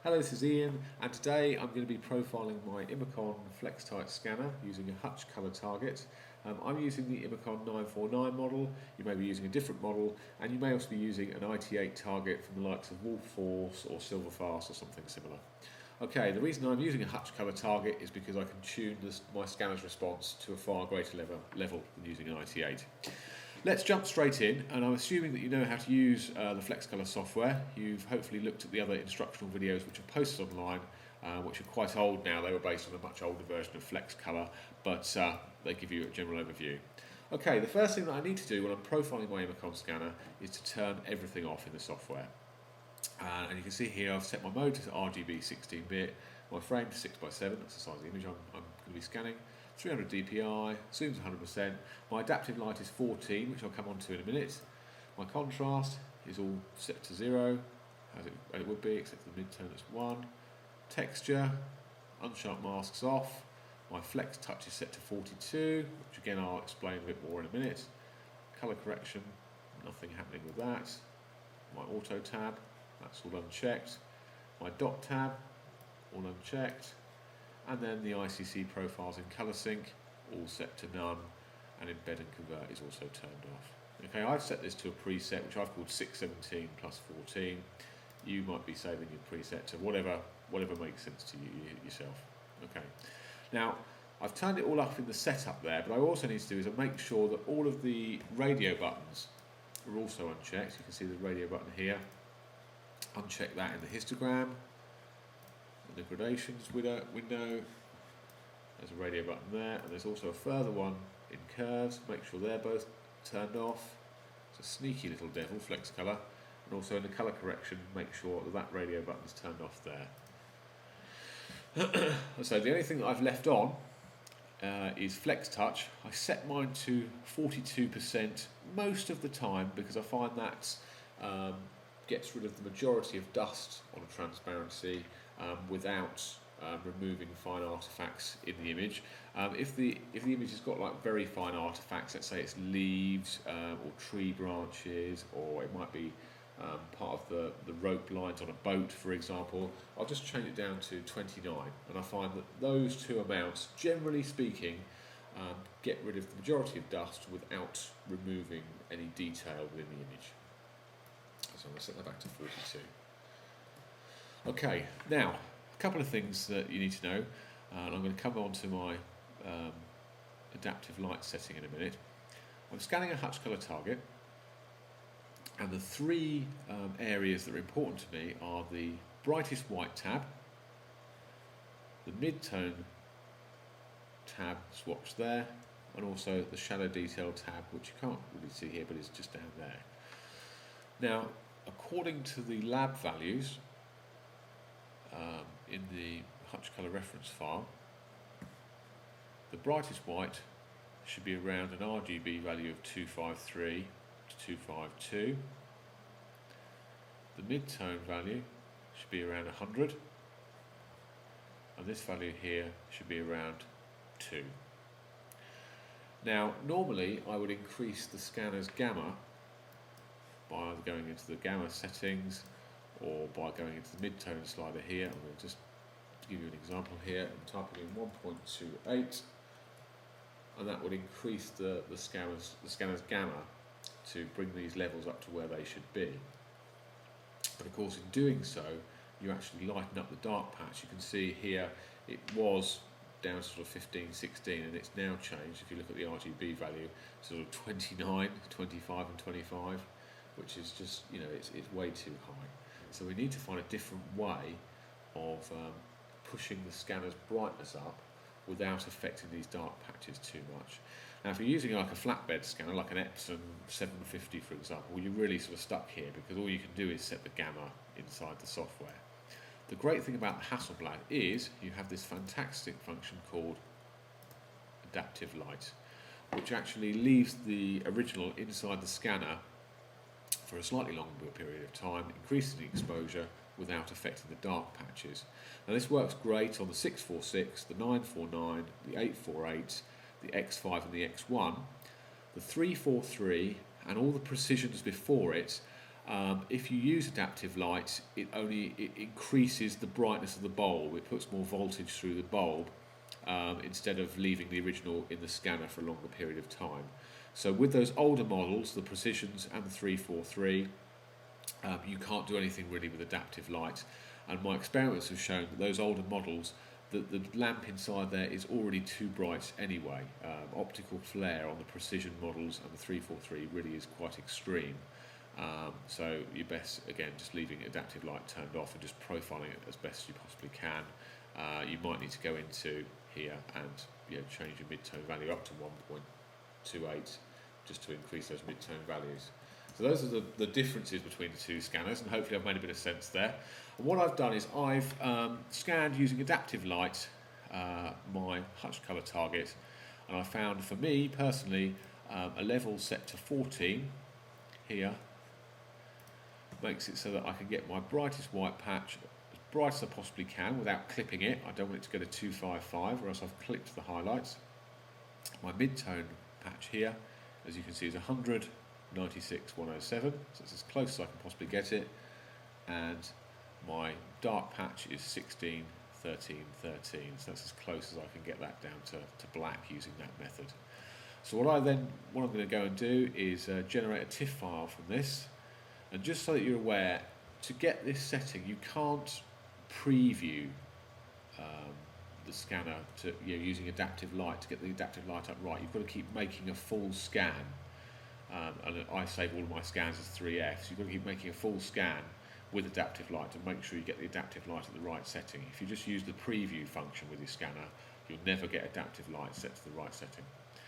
Hello, this is Ian, and today I'm going to be profiling my Imicon FlexTight scanner using a Hutch colour target. I'm using the Imicon 949 model. You may be using a different model, and you may also be using an IT8 target from the likes of Wolf Force or Silverfast or something similar. Okay, the reason I'm using a Hutch colour target is because I can tune my scanner's response to a far greater level than using an IT8. Let's jump straight in, and I'm assuming that you know how to use the FlexColor software. You've hopefully looked at the other instructional videos which are posted online, which are quite old now. They were based on a much older version of FlexColor, but they give you a general overview. Okay, the first thing that I need to do when I'm profiling my Imicon scanner is to turn everything off in the software. And you can see here I've set my mode to RGB 16-bit, my frame to 6x7, that's the size of the image I'm going to be scanning, 300 dpi, zoom's 100%, my adaptive light is 14, which I'll come on to in a minute, my contrast is all set to 0, as it would be, except for the mid-tone that's 1, texture, unsharp masks off, my flex touch is set to 42, which again I'll explain a bit more in a minute, colour correction, nothing happening with that, my auto tab, that's all unchecked, my dot tab, all unchecked, and then the ICC profiles in colour sync, all set to none, and embed and convert is also turned off. Okay, I've set this to a preset which I've called 617 plus 14. You might be saving your preset to whatever makes sense to you yourself. Okay, now I've turned it all up in the setup there, but I also need to do is make sure that all of the radio buttons are also unchecked. You can see the radio button here. Uncheck that in the histogram, in the gradations window, there's a radio button there, and there's also a further one in curves. Make sure they're both turned off. It's a sneaky little devil, FlexColor, and also in the colour correction, make sure that radio button's turned off there. So the only thing that I've left on is Flex Touch. I set mine to 42% most of the time because I find that gets rid of the majority of dust on a transparency without removing fine artifacts in the image. If the image has got like very fine artifacts, let's say it's leaves or tree branches, or it might be part of the rope lines on a boat, for example, I'll just change it down to 29, and I find that those two amounts, generally speaking, get rid of the majority of dust without removing any detail within the image. So I'm going to set that back to 42. Okay, now a couple of things that you need to know, and I'm going to come on to my adaptive light setting in a minute. I'm scanning a Hutch colour target, and the three areas that are important to me are the brightest white tab, the mid-tone tab swatch there, and also the shadow detail tab, which you can't really see here but it's just down there. Now, according to the lab values in the Hutch colour reference file, the brightest white should be around an RGB value of 253 to 252. The mid-tone value should be around 100, and this value here should be around 2. Now, normally I would increase the scanner's gamma by either going into the gamma settings or by going into the mid-tone slider here. I'm going to just give you an example here. I'm typing in 1.28, and that would increase the scanner's gamma to bring these levels up to where they should be. But of course, in doing so, you actually lighten up the dark patch. You can see here it was down to sort of 15, 16, and it's now changed. If you look at the RGB value, sort of 29, 25 and 25, which is just, you know, it's way too high. So we need to find a different way of pushing the scanner's brightness up without affecting these dark patches too much. Now, if you're using like a flatbed scanner, like an Epson 750 for example, well, you're really sort of stuck here because all you can do is set the gamma inside the software. The great thing about the Hasselblad is you have this fantastic function called adaptive light, which actually leaves the original inside the scanner for a slightly longer period of time, increasing the exposure without affecting the dark patches. Now this works great on the 646, the 949, the 848, the X5 and the X1. The 343 and all the precisions before it If you use adaptive light, it increases the brightness of the bulb. It puts more voltage through the bulb instead of leaving the original in the scanner for a longer period of time. So with those older models, the Precisions and the 343, you can't do anything really with adaptive light. And my experiments have shown that those older models, the lamp inside there is already too bright anyway. Optical flare on the Precision models and the 343 really is quite extreme. So you're best, again, just leaving adaptive light turned off and just profiling it as best you possibly can. You might need to go into here and change your mid-tone value up to 1.28 just to increase those mid-tone values. So those are the differences between the two scanners, and hopefully I've made a bit of sense there. And what I've done is I've scanned using adaptive light my Hutch colour target, and I found, for me personally, a level set to 14 here makes it so that I can get my brightest white patch as bright as I possibly can without clipping it. I don't want it to go to 255, or else I've clipped the highlights. My mid-tone patch here, as you can see, is 100, 96, 107, so it's as close as I can possibly get it. And my dark patch is 16, 13, 13, so that's as close as I can get that down to black using that method. So what I'm going to go and do is generate a TIFF file from this. And just so that you're aware, to get this setting, you can't preview the scanner using adaptive light to get the adaptive light up right. You've got to keep making a full scan. And I save all of my scans as 3F, so you've got to keep making a full scan with adaptive light to make sure you get the adaptive light at the right setting. If you just use the preview function with your scanner, you'll never get adaptive light set to the right setting.